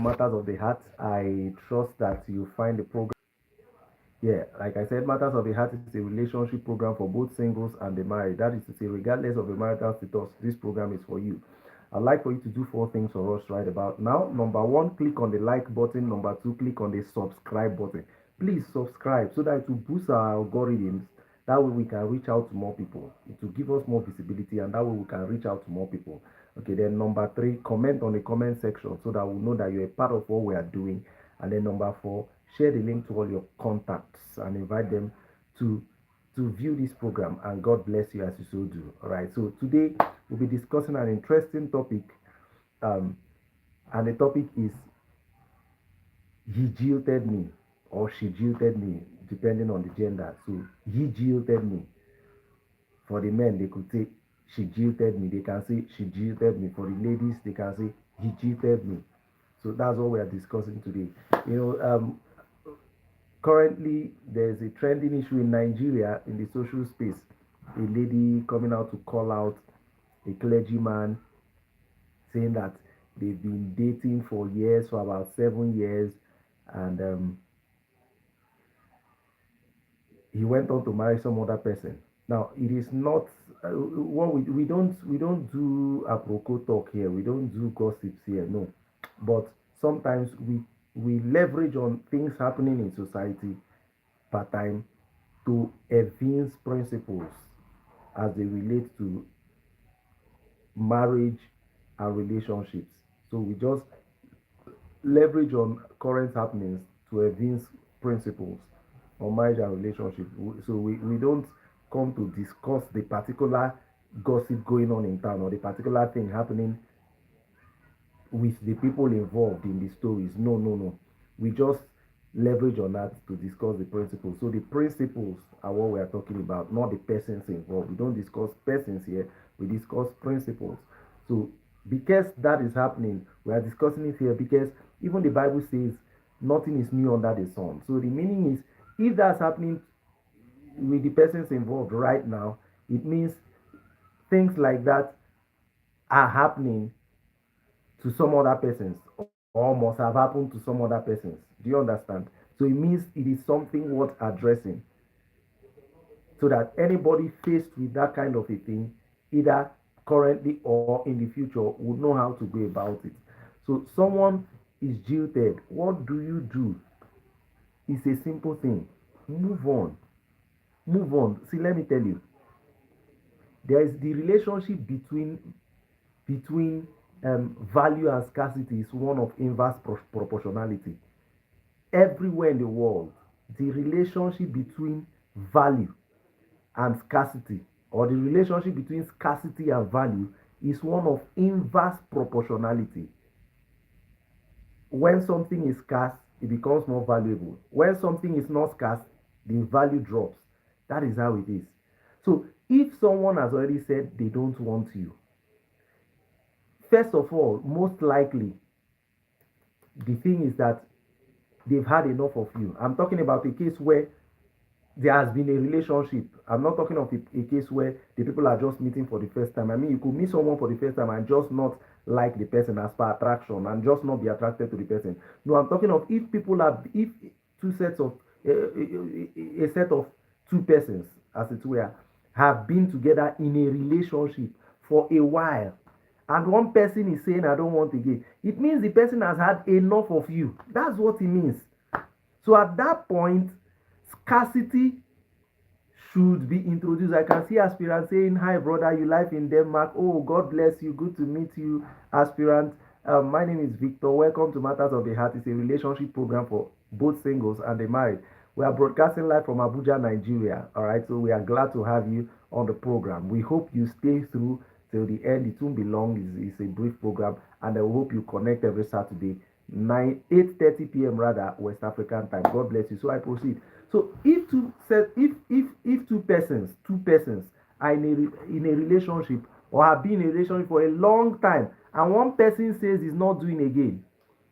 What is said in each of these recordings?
Matters of the Heart. I trust that you find the program. Yeah, like I said, Matters of the Heart is a relationship program for both singles and the married. That is to say, regardless of the marital status, this program is for you. I'd like for you to do four things for us right about now. Number one, click on the like button. Number two, click on the subscribe button. Please subscribe so that it will boost our algorithms. That way we can reach out to more people. It will give us more visibility, and that way we can reach out to more people. Okay, then number three, comment on the comment section so that we know that you're a part of what we are doing. And then number four, share the link to all your contacts and invite them to view this program, and God bless you as you so do. All right, so today we'll be discussing an interesting topic, um, and the topic is he jilted me or she jilted me, depending on the gender. So he jilted me. For the men, they could say she jilted me. They can say she jilted me. For the ladies, they can say he jilted me. So that's what we are discussing today. You know, currently there's a trending issue in Nigeria in the social space. A lady coming out to call out a clergyman, saying that they've been dating for years, for about 7 years, and he went on to marry some other person. Now it is not what we don't do aproko talk here. We don't do gossips here. No, but sometimes we leverage on things happening in society part time to evince principles as they relate to marriage and relationships. So we just leverage on current happenings to evince principles on marriage and relationship. So we don't come to discuss the particular gossip going on in town or the particular thing happening with the people involved in the stories. No, no, no. We just leverage on that to discuss the principles. So the principles are what we are talking about, not the persons involved. We don't discuss persons here, we discuss principles. So because that is happening, we are discussing it here because even the Bible says nothing is new under the sun. So the meaning is, if that's happening with the persons involved right now, it means things like that are happening to some other persons or must have happened to some other persons. Do you understand? So it means it is something worth addressing so that anybody faced with that kind of a thing, either currently or in the future, would know how to go about it. So someone is jilted. What do you do? It's a simple thing. Move on. Move on. See, let me tell you. There is the relationship between value and scarcity is one of inverse proportionality. Everywhere in the world, the relationship between value and scarcity, or the relationship between scarcity and value, is one of inverse proportionality. When something is scarce, it becomes more valuable. When something is not scarce, the value drops. That is how it is. So if someone has already said they don't want you, first of all, most likely, the thing is that they've had enough of you. I'm talking about a case where there has been a relationship. I'm not talking of a case where the people are just meeting for the first time. I mean, you could meet someone for the first time and just not like the person as per attraction and just not be attracted to the person. No, I'm talking of if two sets of a set of two persons, as it were, have been together in a relationship for a while, and one person is saying I don't want again, it means the person has had enough of you. That's what it means. So at that point, scarcity should be introduced. I can see aspirant saying, hi brother, you live in Denmark. Oh, God bless you, good to meet you, aspirant. My name is Victor. Welcome to Matters of the Heart. It's a relationship program for both singles and the married. We are broadcasting live from Abuja, Nigeria. All right, so we are glad to have you on the program. We hope you stay through till the end. It won't be long. It's a brief program, and I hope you connect every Saturday 8:30 p.m. rather, West African time. God bless you. So I proceed. So if two persons are in a relationship or have been in a relationship for a long time, and one person says he's not doing again,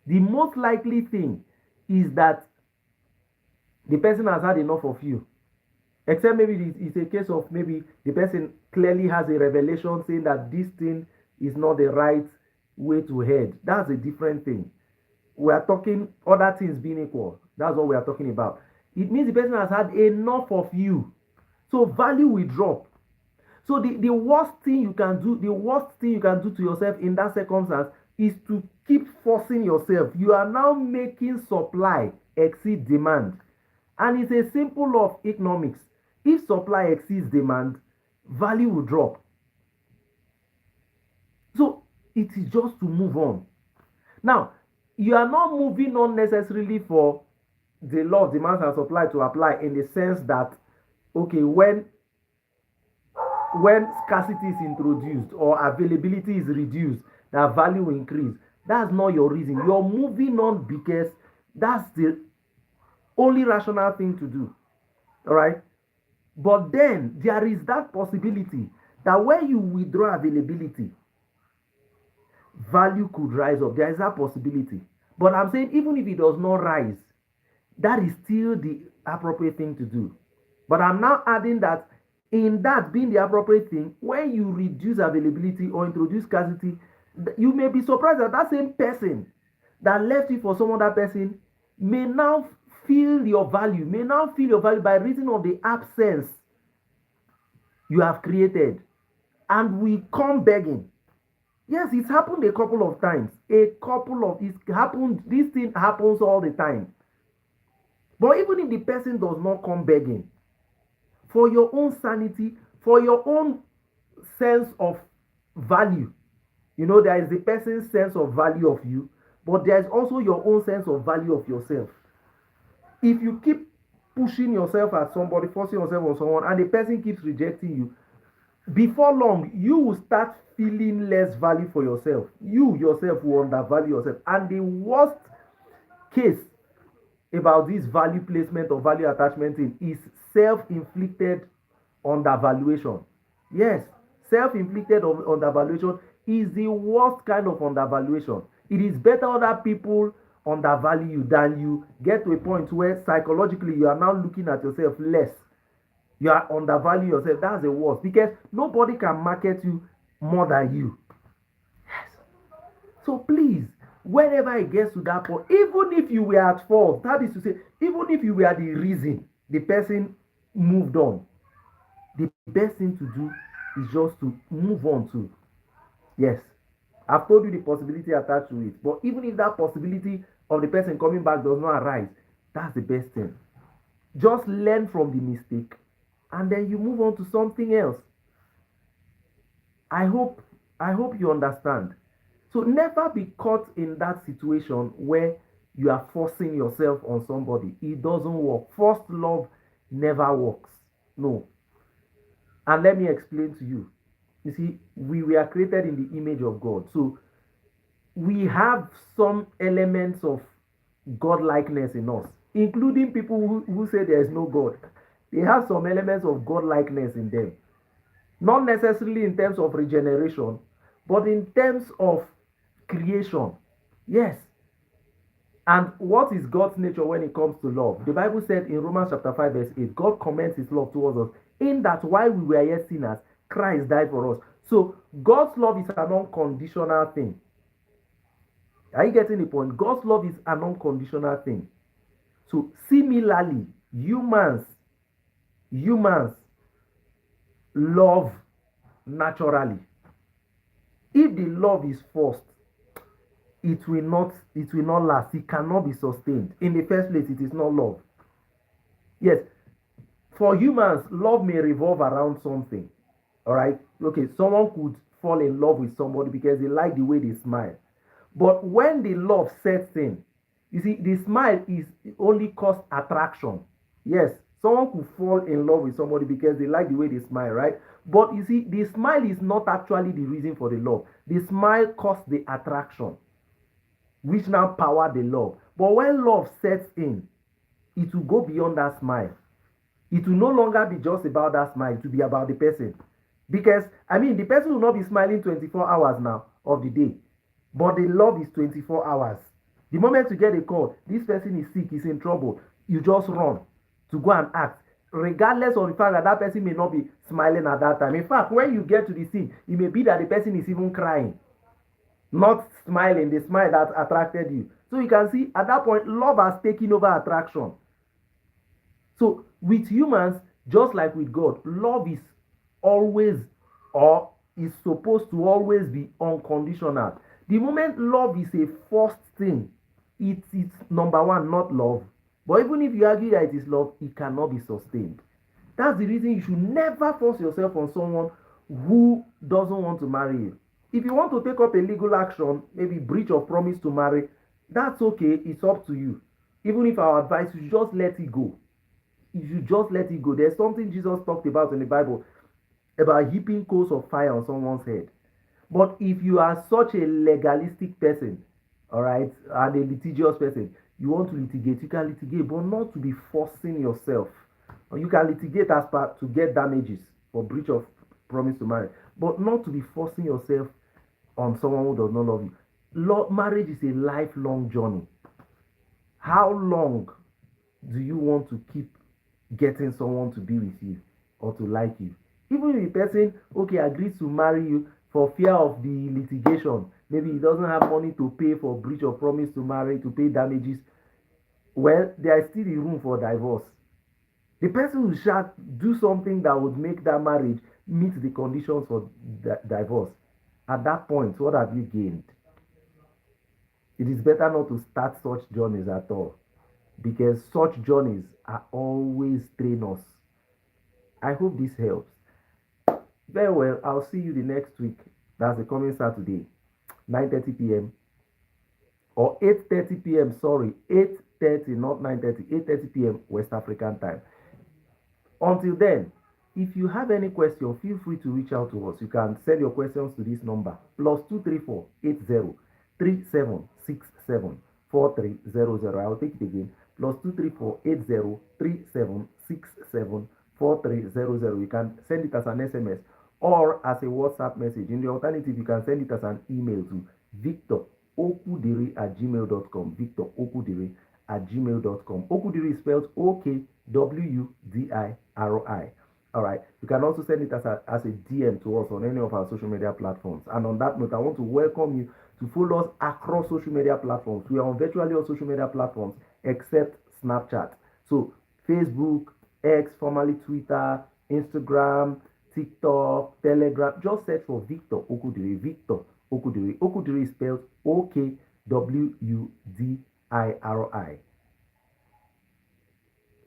the most likely thing is that the person has had enough of you. Except maybe it's a case of maybe the person clearly has a revelation saying that this thing is not the right way to head. That's a different thing. We are talking other things being equal. That's what we are talking about. It means the person has had enough of you. So value will drop. So the worst thing you can do, to yourself in that circumstance is to keep forcing yourself. You are now making supply exceed demand. And it's a simple law of economics. If supply exceeds demand, value will drop. So it is just to move on. Now, you are not moving on necessarily for the law of demand and supply to apply, in the sense that, okay, when scarcity is introduced or availability is reduced, that value will increase. That's not your reason. You're moving on because that's the only rational thing to do. All right? But then there is that possibility that when you withdraw availability, value could rise up. There is that possibility. But I'm saying, even if it does not rise, that is still the appropriate thing to do. But I'm now adding that, in that being the appropriate thing, when you reduce availability or introduce scarcity, you may be surprised that that same person that left you for some other person may now feel your value, by reason of the absence you have created, and we come begging. Yes, it's happened a couple of times. This thing happens all the time. But even if the person does not come begging, for your own sanity, for your own sense of value, there is the person's sense of value of you, but there is also your own sense of value of yourself. If you keep pushing yourself at somebody, forcing yourself on someone, and the person keeps rejecting you, before long, you will start feeling less value for yourself. You yourself will undervalue yourself. And the worst case about this value placement or value attachment thing is self-inflicted undervaluation. Yes, self-inflicted undervaluation is the worst kind of undervaluation. It is better other people undervalue you than you get to a point where psychologically you are now looking at yourself less. You are undervaluing yourself. That's the worst, because nobody can market you more than you. Yes. So please, whenever it gets to that point, even if you were at fault, that is to say, even if you were the reason the person moved on, the best thing to do is just to move on to. Yes, I've told you the possibility attached to it, but even if that possibility of the person coming back does not arise, that's the best thing. Just learn from the mistake, and then you move on to something else. I hope you understand. So never be caught in that situation where you are forcing yourself on somebody. It doesn't work. Forced love never works. No. And let me explain to you. You see, we were created in the image of God. So we have some elements of godlikeness in us, including people who say there is no God. They have some elements of godlikeness in them. Not necessarily in terms of regeneration, but in terms of creation. Yes. And what is God's nature when it comes to love? The Bible said in Romans chapter 5 verse 8, God commends his love towards us in that while we were yet sinners, Christ died for us. So God's love is an unconditional thing. Are you getting the point? God's love is an unconditional thing. So similarly, humans love naturally. If the love is forced, it will not last. It cannot be sustained. In the first place, it is not love. Yes, for humans, love may revolve around something. All right, okay, someone could fall in love with somebody because they like the way they smile. But when the love sets in, you see, the smile is only cause attraction. Yes, someone could fall in love with somebody because they like the way they smile, right? But you see, the smile is not actually the reason for the love. The smile causes the attraction, which now power the love. But when love sets in, it will go beyond that smile. It will no longer be just about that smile. It will be about the person. Because, the person will not be smiling 24 hours now of the day. But the love is 24 hours. The moment you get a call, this person is sick, he's in trouble, you just run to go and act, regardless of the fact that that person may not be smiling at that time. In fact, when you get to the scene, it may be that the person is even crying, not smiling, the smile that attracted you. So you can see at that point, love has taken over attraction. So with humans, just like with God, love is always, or is supposed to always be unconditional. The moment love is a forced thing, it's number one, not love. But even if you argue that it is love, it cannot be sustained. That's the reason you should never force yourself on someone who doesn't want to marry you. If you want to take up a legal action, maybe breach of promise to marry, that's okay, it's up to you. Even if our advice, you just let it go. You should just let it go. There's something Jesus talked about in the Bible about heaping coals of fire on someone's head. But if you are such a legalistic person, all right, and a litigious person, you want to litigate, you can litigate, but not to be forcing yourself. Or you can litigate as part to get damages for breach of promise to marry, but not to be forcing yourself on someone who does not love you. Marriage is a lifelong journey. How long do you want to keep getting someone to be with you or to like you? Even if the person, okay, agrees to marry you for fear of the litigation, maybe he doesn't have money to pay for breach of promise to marry, to pay damages, well, there is still a room for divorce. The person who shall do something that would make that marriage meet the conditions for divorce. At that point, what have you gained? It is better not to start such journeys at all, because such journeys are always strenuous. I hope this helps. Very well, I'll see you the next week. That's the coming Saturday, 9:30 p.m. or 8:30 p.m. Sorry, 8:30, not 9:30, 8:30 p.m. West African time. Until then, if you have any question, feel free to reach out to us. You can send your questions to this number +234 80 3767 4300. I'll take it again. +234 80 3767 4300. You can send it as an SMS or as a WhatsApp message. In the alternative, you can send it as an email to victorokwudiri@gmail.com. victorokwudiri@gmail.com. Okwudiri is spelled Okwudiri. All right. You can also send it as a DM to us on any of our social media platforms. And on that note, I want to welcome you to follow us across social media platforms. We are on virtually all social media platforms except Snapchat. So Facebook, X, formerly Twitter, Instagram, TikTok, Telegram. Just search for Victor Okwudiri. Victor Okwudiri. Okwudiri is spelled Okwudiri.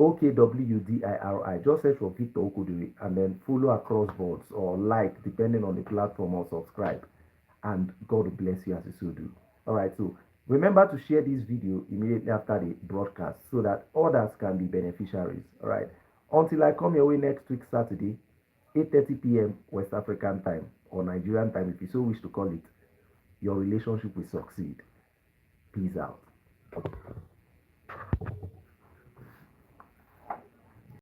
Okwudiri. Just search for Victor Okwudiri and then follow across boards or like, depending on the platform, or subscribe. And God will bless you as you so do. All right, so remember to share this video immediately after the broadcast so that others can be beneficiaries. All right, until I come your way next week, Saturday, 8:30 p.m. West African time, or Nigerian time, if you so wish to call it, your relationship will succeed. Peace out.